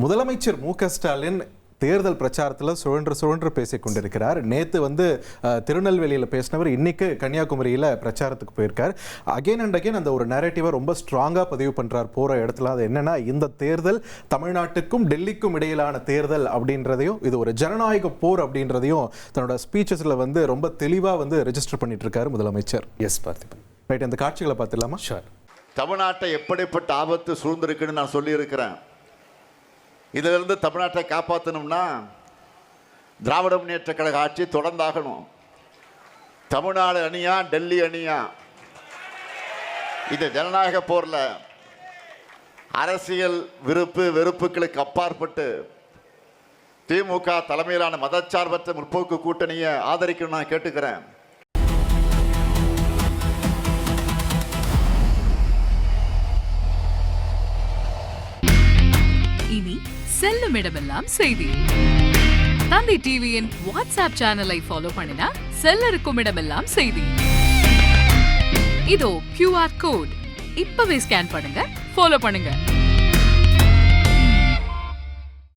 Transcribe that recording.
முதலமைச்சர் மு.க.ஸ்டாலின் தேர்தல் பிரச்சாரத்தில் சுழன்று பேசிக் கொண்டிருக்கிறார். நேற்று திருநெல்வேலியில் பேசினவர் இன்னைக்கு கன்னியாகுமரியில் பிரச்சாரத்துக்கு போயிருக்கார். அகைன் அண்ட் அகைன் அந்த ஒரு நரேட்டிவை ரொம்ப ஸ்ட்ராங்காக பதிவு பண்ணுறார் போகிற இடத்துல. அது என்னன்னா, இந்த தேர்தல் தமிழ்நாட்டுக்கும் டெல்லிக்கும் இடையிலான தேர்தல் அப்படின்றதையும், இது ஒரு ஜனநாயக போர் அப்படின்றதையும் தன்னோட ஸ்பீச்சஸில் ரொம்ப தெளிவாக ரெஜிஸ்டர் பண்ணிட்டு இருக்காரு முதலமைச்சர். எஸ் பார்த்திபன். ரைட், அந்த காட்சிகளை பார்த்துடலாமா? ஷூர். தமிழ்நாட்டை எப்படிப்பட்ட ஆபத்து சூழ்ந்திருக்குன்னு நான் சொல்லியிருக்கிறேன். இதிலிருந்து தமிழ்நாட்டை காப்பாற்றணும்னா திராவிட முன்னேற்ற கழக ஆட்சி தொடர்ந்தாகணும். தமிழ்நாடு அணியா டெல்லி அணியா, இந்த ஜனநாயக போரில் அரசியல் வெறுப்புகளுக்கு அப்பாற்பட்டு திமுக தலைமையிலான மதச்சார்பற்ற முற்போக்கு கூட்டணியை ஆதரிக்கணும் நான் கேட்டுக்கிறேன். இனி செல்லும் இடமெல்லாம் செய்தி. தந்தி டிவியின் வாட்ஸ்அப் சேனலை ஃபாலோ பண்ணினா செல்ல இருக்கும் இடமெல்லாம் செய்தி. இதோ QR கோட் இப்பவே ஸ்கேன் பண்ணுங்க, ஃபாலோ பண்ணுங்க.